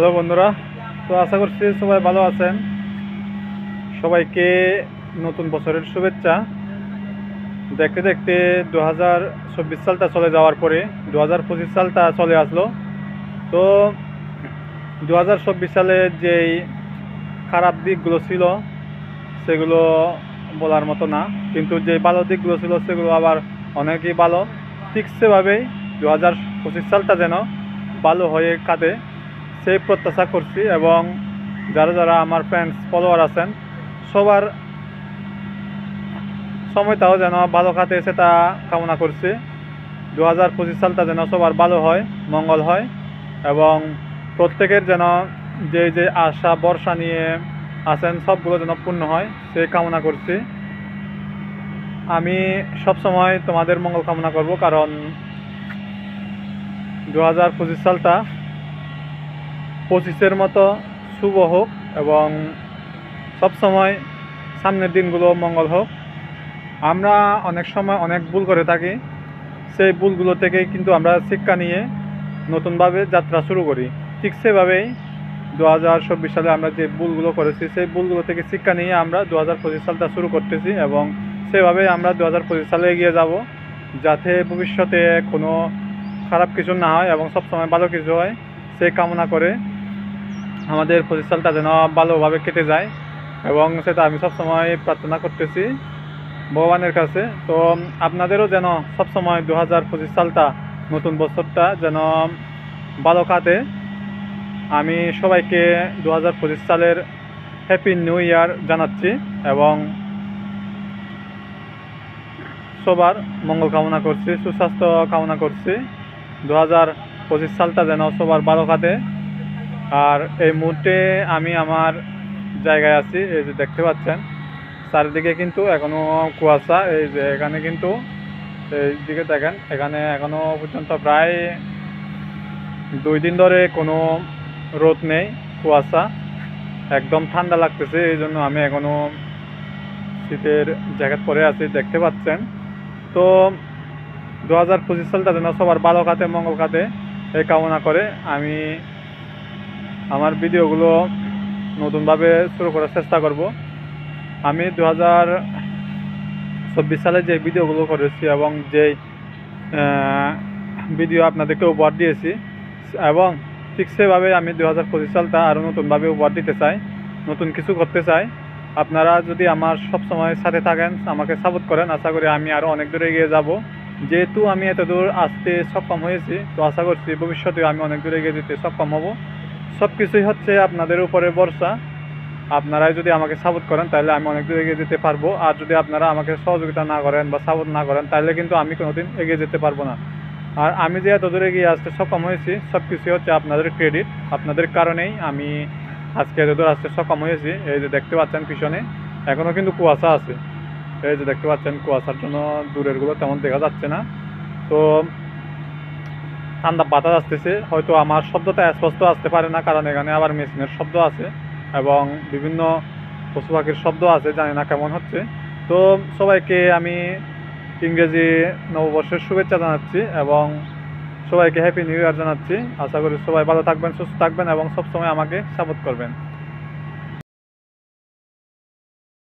Hello বন্ধুরা, তো আশা করছি সবাই ভালো আছেন। সবাইকে নতুন বছরের শুভেচ্ছা। দেখতে দেখতে 2024 সালটা চলে যাওয়ার পরে 2025 সালটা চলে আসলো। তো 2024 সালে যেই খারাপ দিকগুলো ছিল সেগুলো বলার মতো না, কিন্তু যে ভালো দিকগুলো ছিল সেগুলো আবার অনেকই ভালো। ঠিক সেভাবেই 2025 সালটা যেন ভালো হয়ে কাটে সেই প্রত্যাশা করছি, এবং যারা যারা আমার ফ্রেন্ডস ফলোয়ার আছেন সবার সময়টাও যেন ভালো কাটে সেটা কামনা করছি। 2025 সালটা যেন সবার ভালো হয়, মঙ্গল হয়, এবং প্রত্যেকের যেন যে যে আশা ভরসা নিয়ে আছেন সবগুলো যেন পূর্ণ হয় সে কামনা করছি। আমি সবসময় তোমাদের মঙ্গল কামনা করব, কারণ 2025 সালটা 25-এর মতো শুভ হোক, এবং সবসময় সামনের দিনগুলো মঙ্গল হোক। আমরা অনেক সময় অনেক ভুল করে থাকি, সেই ভুলগুলো থেকেই কিন্তু আমরা শিক্ষা নিয়ে নতুনভাবে যাত্রা শুরু করি। ঠিক সেভাবেই 2024 সালে আমরা যে ভুলগুলো করেছি সেই ভুলগুলো থেকে শিক্ষা নিয়ে আমরা 2025 সালটা শুরু করতেছি, এবং সেভাবেই আমরা 2025 সালে এগিয়ে যাব, যাতে ভবিষ্যতে কোনো খারাপ কিছু না হয় এবং সবসময় ভালো কিছু হয় সেই কামনা করে আমাদের 25 সালটা যেন ভালোভাবে কেটে যায়, এবং সেটা আমি সবসময় প্রার্থনা করতেছি ভগবানের কাছে। তো আপনাদেরও যেন সবসময় 2025 সালটা নতুন বছরটা যেন ভালো কাটে। আমি সবাইকে 2025 সালের হ্যাপি নিউ ইয়ার জানাচ্ছি, এবং সবার মঙ্গল কামনা করছি, সুস্বাস্থ্য কামনা করছি। 2025 সালটা যেন সবার ভালো কাটে। আর এই মুহূর্তে আমি আমার জায়গায় আছি, এই যে দেখতে পাচ্ছেন চারিদিকে কিন্তু এখনো কুয়াশা। এই যে এখানে কিন্তু এই দিকে দেখেন, এখানে এখনো পর্যন্ত প্রায় 2 দিন ধরে কোনো রোদ নেই, কুয়াশা, একদম ঠান্ডা লাগতেছে। এই জন্য আমি এখনো শীতের জ্যাকেট পরে আছি, দেখতে পাচ্ছেন। তো 2025 সালটা যেন সবার ভালো কাটে, মঙ্গল কাটে এই কামনা করে আমি আমার ভিডিওগুলো নতুনভাবে শুরু করার চেষ্টা করব। আমি 2024 সালে যে ভিডিওগুলো করেছি এবং যেই ভিডিও আপনাদেরকে উপহার দিয়েছি, এবং ঠিক সেভাবে আমি 2025 সালটা আরও নতুনভাবে উপহার দিতে চাই, নতুন কিছু করতে চাই। আপনারা যদি আমার সব সময় সাথে থাকেন, আমাকে সাপোর্ট করেন, আশা করি আমি আরও অনেক দূরে এগিয়ে যাব। যেহেতু আমি এত দূর আসতে সক্ষম হয়েছি, তো আশা করছি ভবিষ্যতে আমি অনেক দূরে এগিয়ে যেতে সক্ষম হব। সব কিছুই হচ্ছে আপনাদের উপরে ভরসা। আপনারাই যদি আমাকে সাপোর্ট করেন তাহলে আমি অনেক দূর এগিয়ে যেতে পারবো, আর যদি আপনারা আমাকে সহযোগিতা না করেন বা সাপোর্ট না করেন তাহলে কিন্তু আমি কোনোদিন এগিয়ে যেতে পারবো না। আর আমি যে এত দূর এগিয়ে আসতে সক্ষম হয়েছি সব কিছুই হচ্ছে আপনাদের ক্রেডিট। আপনাদের কারণেই আমি আজকে এত দূর আসতে সক্ষম হয়েছি। এই যে দেখতে পাচ্ছেন পিছনে এখনও কিন্তু কুয়াশা আছে, এই যে দেখতে পাচ্ছেন কুয়াশার জন্য দূরেরগুলো তেমন দেখা যাচ্ছে না। তো ঠান্ডা বাতাস আসতেছে, হয়তো আমার শব্দটা স্পষ্ট আসতে পারে না, কারণ এখানে আবার মেশিনের শব্দ আছে এবং বিভিন্ন পশু পাখির শব্দ আছে, জানি না কেমন হচ্ছে। তো সবাইকে আমি ইংরেজি নববর্ষের শুভেচ্ছা জানাচ্ছি, এবং সবাইকে হ্যাপি নিউ ইয়ার জানাচ্ছি। আশা করি সবাই ভালো থাকবেন, সুস্থ থাকবেন, এবং সবসময় আমাকে সাপোর্ট করবেন।